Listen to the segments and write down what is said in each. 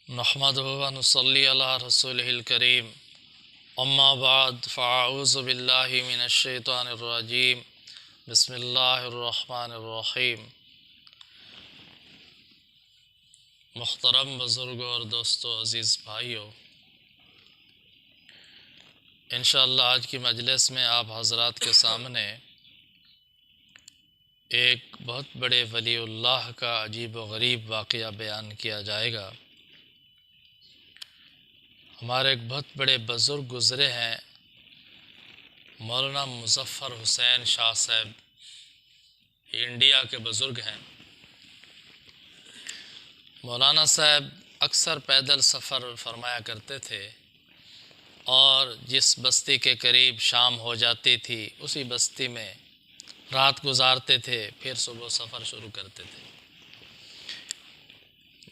نحمدہ و نصلی علی رسولہ الکریم اما بعد فاعوذ باللہ من الشیطان الرجیم بسم اللہ الرحمن الرحیم۔ محترم بزرگوں اور دوستوں، عزیز بھائیوں، انشاءاللہ آج کی مجلس میں آپ حضرات کے سامنے ایک بہت بڑے ولی اللہ کا عجیب و غریب واقعہ بیان کیا جائے گا۔ ہمارے ایک بہت بڑے بزرگ گزرے ہیں، مولانا مظفر حسین شاہ صاحب، یہ انڈیا کے بزرگ ہیں۔ مولانا صاحب اکثر پیدل سفر فرمایا کرتے تھے اور جس بستی کے قریب شام ہو جاتی تھی اسی بستی میں رات گزارتے تھے، پھر صبح سفر شروع کرتے تھے۔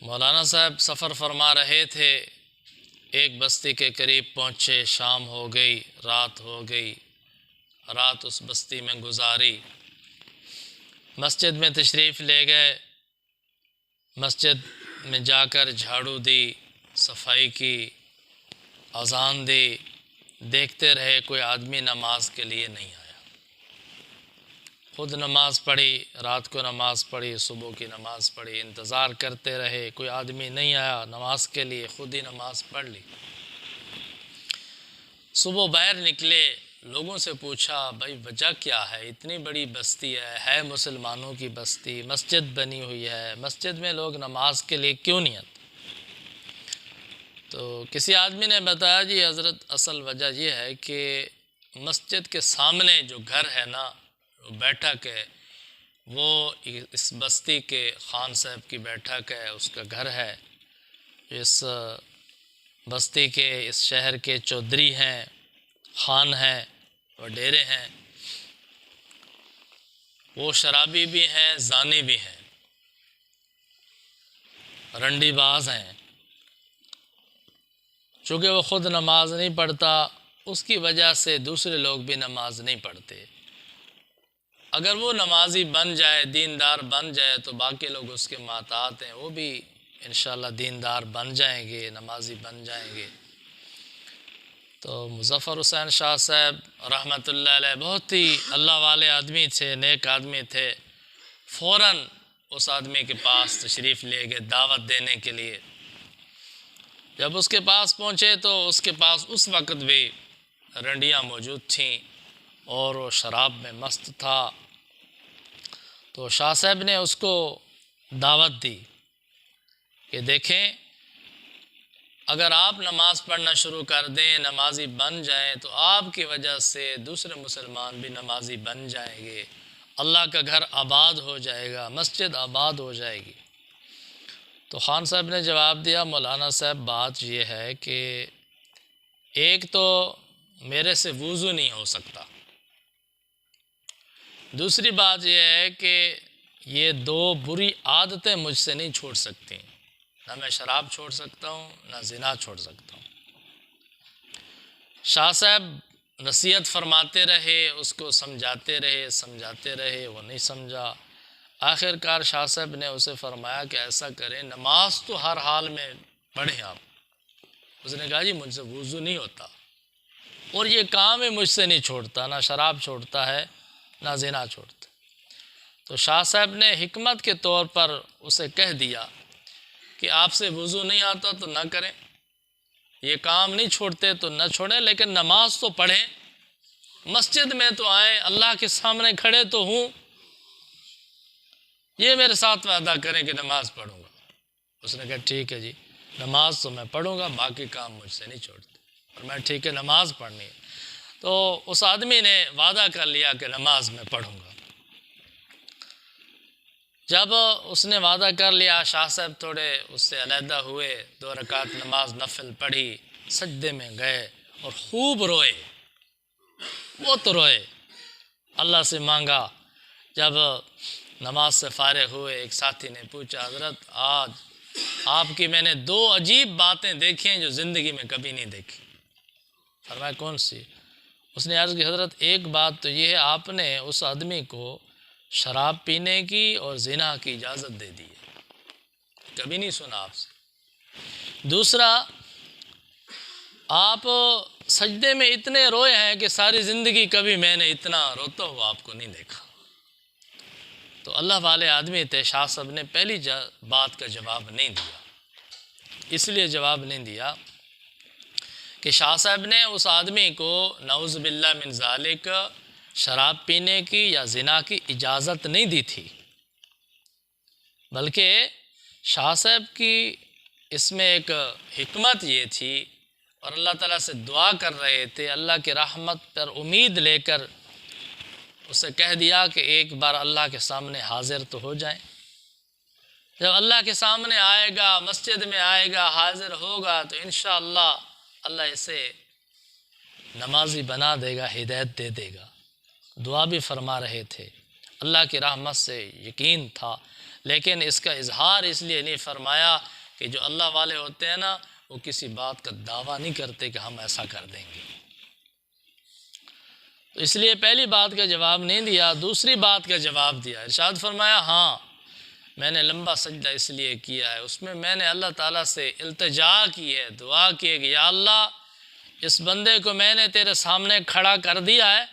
مولانا صاحب سفر فرما رہے تھے، ایک بستی کے قریب پہنچے، شام ہو گئی، رات ہو گئی، رات اس بستی میں گزاری۔ مسجد میں تشریف لے گئے، مسجد میں جا کر جھاڑو دی، صفائی کی، اذان دی، دیکھتے رہے کوئی آدمی نماز کے لیے نہیں آیا۔ خود نماز پڑھی، رات کو نماز پڑھی، صبح کی نماز پڑھی، انتظار کرتے رہے، کوئی آدمی نہیں آیا نماز کے لیے، خود ہی نماز پڑھ لی۔ صبح باہر نکلے، لوگوں سے پوچھا بھائی وجہ کیا ہے؟ اتنی بڑی بستی ہے مسلمانوں کی بستی، مسجد بنی ہوئی ہے، مسجد میں لوگ نماز کے لیے کیوں نہیں آتے؟ تو کسی آدمی نے بتایا جی حضرت اصل وجہ یہ ہے کہ مسجد کے سامنے جو گھر ہے نا، بیٹھک ہے، وہ اس بستی کے خان صاحب کی بیٹھک ہے، اس کا گھر ہے۔ اس بستی کے، اس شہر کے چودھری ہیں، خان ہیں، وڈیرے ہیں، وہ شرابی بھی ہیں، زانی بھی ہیں، رنڈی باز ہیں۔ چونکہ وہ خود نماز نہیں پڑھتا، اس کی وجہ سے دوسرے لوگ بھی نماز نہیں پڑھتے۔ اگر وہ نمازی بن جائے، دیندار بن جائے، تو باقی لوگ اس کے محتاط ہیں، وہ بھی انشاءاللہ دیندار بن جائیں گے، نمازی بن جائیں گے۔ تو مظفر حسین شاہ صاحب رحمۃ اللہ علیہ بہت ہی اللہ والے آدمی تھے، نیک آدمی تھے۔ فوراً اس آدمی کے پاس تشریف لے گئے دعوت دینے کے لیے۔ جب اس کے پاس پہنچے تو اس کے پاس اس وقت بھی رنڈیاں موجود تھیں اور وہ شراب میں مست تھا۔ تو شاہ صاحب نے اس کو دعوت دی کہ دیکھیں، اگر آپ نماز پڑھنا شروع کر دیں، نمازی بن جائیں، تو آپ کی وجہ سے دوسرے مسلمان بھی نمازی بن جائیں گے، اللہ کا گھر آباد ہو جائے گا، مسجد آباد ہو جائے گی۔ تو خان صاحب نے جواب دیا، مولانا صاحب بات یہ ہے کہ ایک تو میرے سے وضو نہیں ہو سکتا، دوسری بات یہ ہے کہ یہ دو بری عادتیں مجھ سے نہیں چھوڑ سکتی، نہ میں شراب چھوڑ سکتا ہوں، نہ زنا چھوڑ سکتا ہوں۔ شاہ صاحب نصیحت فرماتے رہے، اس کو سمجھاتے رہے، وہ نہیں سمجھا۔ آخر کار شاہ صاحب نے اسے فرمایا کہ ایسا کریں، نماز تو ہر حال میں پڑھیں آپ۔ اس نے کہا جی مجھ سے وضو نہیں ہوتا، اور یہ کام ہی مجھ سے نہیں چھوڑتا، نہ شراب چھوڑتا ہے، نہ زنا چھوڑتا۔ تو شاہ صاحب نے حکمت کے طور پر اسے کہہ دیا کہ آپ سے وضو نہیں آتا تو نہ کریں، یہ کام نہیں چھوڑتے تو نہ چھوڑیں، لیکن نماز تو پڑھیں، مسجد میں تو آئیں، اللہ کے سامنے کھڑے تو ہوں، یہ میرے ساتھ وعدہ کریں کہ نماز پڑھوں گا۔ اس نے کہا ٹھیک ہے جی، نماز تو میں پڑھوں گا، باقی کام مجھ سے نہیں چھوڑتے۔ اور میں ٹھیک ہے، نماز پڑھنی ہے۔ تو اس آدمی نے وعدہ کر لیا کہ نماز میں پڑھوں گا۔ جب اس نے وعدہ کر لیا، شاہ صاحب تھوڑے اس سے علیحدہ ہوئے، 2 رکعت نماز نفل پڑھی، سجدے میں گئے اور خوب روئے، وہ تو روئے، اللہ سے مانگا۔ جب نماز سے فارغ ہوئے، ایک ساتھی نے پوچھا حضرت آج آپ کی میں نے 2 عجیب باتیں دیکھی ہیں جو زندگی میں کبھی نہیں دیکھی۔ فرمایا کون سی؟ اس نے عرض کی حضرت ایک بات تو یہ ہے، آپ نے اس آدمی کو شراب پینے کی اور زنا کی اجازت دے دی ہے، کبھی نہیں سنا آپ سے۔ دوسرا، آپ سجدے میں اتنے روئے ہیں کہ ساری زندگی کبھی میں نے اتنا روتا ہوا آپ کو نہیں دیکھا۔ تو اللہ والے آدمی تھے، شاہ صاحب نے پہلی بات کا جواب نہیں دیا۔ اس لیے جواب نہیں دیا کہ شاہ صاحب نے اس آدمی کو نعوذ باللہ من ذالک شراب پینے کی یا زنا کی اجازت نہیں دی تھی، بلکہ شاہ صاحب کی اس میں ایک حکمت یہ تھی، اور اللہ تعالیٰ سے دعا کر رہے تھے، اللہ کی رحمت پر امید لے کر اسے کہہ دیا کہ ایک بار اللہ کے سامنے حاضر تو ہو جائیں۔ جب اللہ کے سامنے آئے گا، مسجد میں آئے گا، حاضر ہوگا، تو انشاءاللہ اللہ اسے نمازی بنا دے گا، ہدایت دے دے گا۔ دعا بھی فرما رہے تھے، اللہ کی رحمت سے یقین تھا، لیکن اس کا اظہار اس لیے نہیں فرمایا کہ جو اللہ والے ہوتے ہیں نا، وہ کسی بات کا دعویٰ نہیں کرتے کہ ہم ایسا کر دیں گے۔ تو اس لیے پہلی بات کا جواب نہیں دیا، دوسری بات کا جواب دیا۔ ارشاد فرمایا، ہاں میں نے لمبا سجدہ اس لیے کیا ہے، اس میں میں نے اللہ تعالیٰ سے التجا کی ہے، دعا کی ہے کہ یا اللہ اس بندے کو میں نے تیرے سامنے کھڑا کر دیا ہے،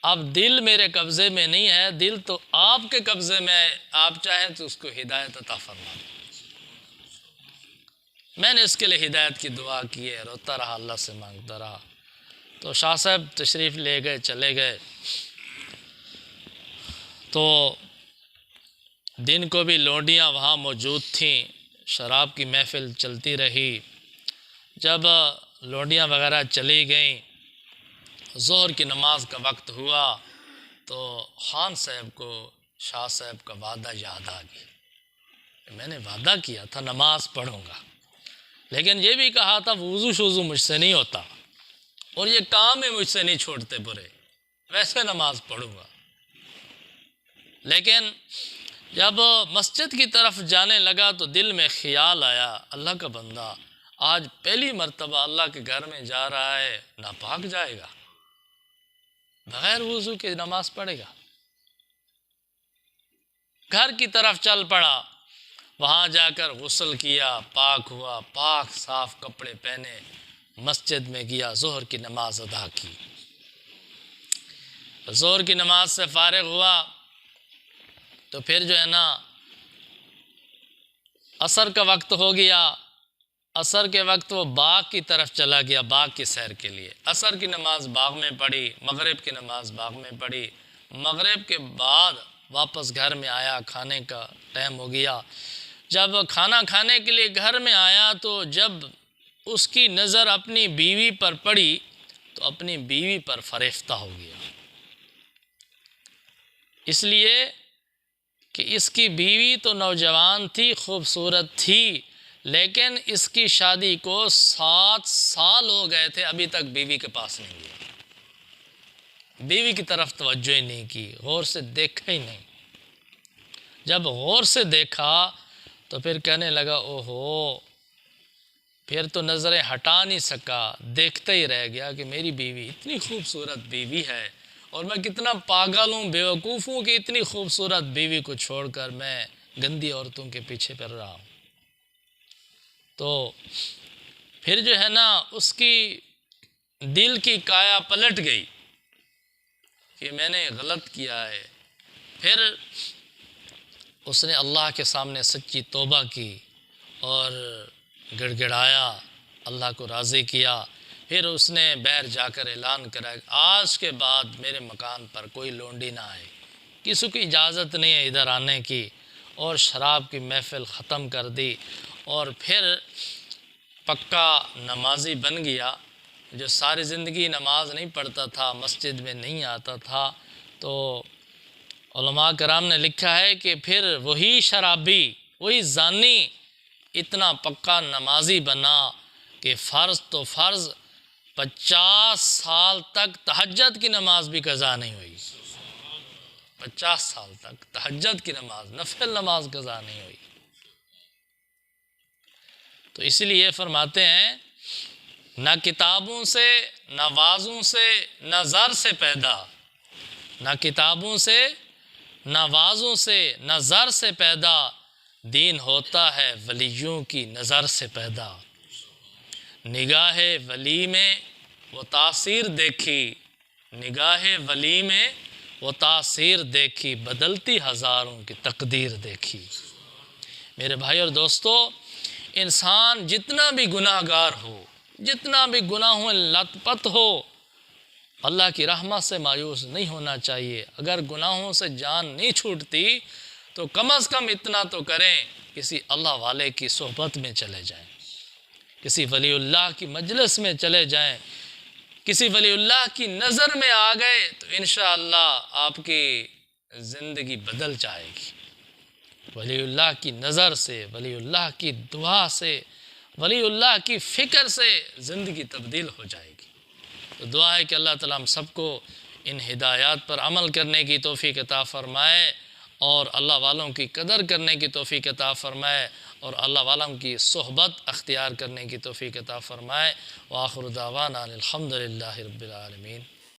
اب دل میرے قبضے میں نہیں ہے، دل تو آپ کے قبضے میں ہے، آپ چاہیں تو اس کو ہدایت عطا فرما دیں۔ میں نے اس کے لیے ہدایت کی دعا کی ہے، روتا رہا، اللہ سے مانگتا رہا۔ تو شاہ صاحب تشریف لے گئے، چلے گئے۔ تو دن کو بھی لونڈیاں وہاں موجود تھیں، شراب کی محفل چلتی رہی۔ جب لونڈیاں وغیرہ چلی گئیں، ظہر کی نماز کا وقت ہوا، تو خان صاحب کو شاہ صاحب کا وعدہ یاد آ گیا۔ میں نے وعدہ کیا تھا نماز پڑھوں گا، لیکن یہ بھی کہا تھا وضو شوضو مجھ سے نہیں ہوتا، اور یہ کام ہی مجھ سے نہیں چھوڑتے برے، ویسے نماز پڑھوں گا۔ لیکن جب مسجد کی طرف جانے لگا تو دل میں خیال آیا، اللہ کا بندہ آج پہلی مرتبہ اللہ کے گھر میں جا رہا ہے، ناپاک جائے گا، بغیر وضو کے نماز پڑھے گا۔ گھر کی طرف چل پڑا، وہاں جا کر غسل کیا، پاک ہوا، پاک صاف کپڑے پہنے، مسجد میں گیا، ظہر کی نماز ادا کی۔ ظہر کی نماز سے فارغ ہوا تو پھر جو ہے نا عصر کا وقت ہو گیا۔ عصر کے وقت وہ باغ کی طرف چلا گیا، باغ کی سیر کے لیے۔ عصر کی نماز باغ میں پڑھی، مغرب کی نماز باغ میں پڑھی۔ مغرب کے بعد واپس گھر میں آیا، کھانے کا ٹائم ہو گیا۔ جب کھانا کھانے کے لیے گھر میں آیا تو جب اس کی نظر اپنی بیوی پر پڑی تو اپنی بیوی پر فریفتہ ہو گیا، اس لیے کہ اس کی بیوی تو نوجوان تھی، خوبصورت تھی، لیکن اس کی شادی کو 7 سال ہو گئے تھے، ابھی تک بیوی کے پاس نہیں گیا، بیوی کی طرف توجہ ہی نہیں کی، غور سے دیکھا ہی نہیں۔ جب غور سے دیکھا تو پھر کہنے لگا اوہو، پھر تو نظریں ہٹا نہیں سکا، دیکھتا ہی رہ گیا کہ میری بیوی اتنی خوبصورت بیوی ہے، اور میں کتنا پاگل ہوں، بیوقوف ہوں کہ اتنی خوبصورت بیوی کو چھوڑ کر میں گندی عورتوں کے پیچھے پڑ رہا ہوں۔ تو پھر جو ہے نا اس کی دل کی کایا پلٹ گئی کہ میں نے غلط کیا ہے۔ پھر اس نے اللہ کے سامنے سچی توبہ کی اور گڑگڑایا، اللہ کو راضی کیا۔ پھر اس نے باہر جا کر اعلان کرا کہ آج کے بعد میرے مکان پر کوئی لونڈی نہ آئے، کسی کی اجازت نہیں ہے ادھر آنے کی، اور شراب کی محفل ختم کر دی۔ اور پھر پکا نمازی بن گیا، جو ساری زندگی نماز نہیں پڑھتا تھا، مسجد میں نہیں آتا تھا۔ تو علماء کرام نے لکھا ہے کہ پھر وہی شرابی، وہی زانی اتنا پکا نمازی بنا کہ فرض تو فرض 50 سال تک تہجد کی نماز بھی قضا نہیں ہوئی، 50 سال تک تہجد کی نماز، نفل نماز قضا نہیں ہوئی۔ تو اس لیے فرماتے ہیں نہ کتابوں سے، نہ وعظوں سے، نہ زر سے پیدا، نہ کتابوں سے، نہ وعظوں سے، نہ زر سے پیدا، دین ہوتا ہے ولیوں کی نظر سے پیدا۔ نگاہ ولی میں وہ تاثیر دیکھی، نگاہ ولی میں وہ تاثیر دیکھی، بدلتی ہزاروں کی تقدیر دیکھی۔ میرے بھائی اور دوستو، انسان جتنا بھی گناہ گار ہو، جتنا بھی گناہوں لت پت ہو، اللہ کی رحمت سے مایوس نہیں ہونا چاہیے۔ اگر گناہوں سے جان نہیں چھوٹتی تو کم از کم اتنا تو کریں، کسی اللہ والے کی صحبت میں چلے جائیں، کسی ولی اللہ کی مجلس میں چلے جائیں، کسی ولی اللہ کی نظر میں آ گئے تو انشاءاللہ آپ کی زندگی بدل جائے گی۔ ولی اللہ کی نظر سے، ولی اللہ کی دعا سے، ولی اللہ کی فکر سے زندگی تبدیل ہو جائے گی۔ تو دعا ہے کہ اللہ تعالیٰ ہم سب کو ان ہدایات پر عمل کرنے کی توفیق عطا فرمائے، اور اللہ والوں کی قدر کرنے کی توفیق عطا فرمائے، اور اللہ والوں کی صحبت اختیار کرنے کی توفیق عطا فرمائے۔ وآخر دعوانا الحمدللہ رب العالمین۔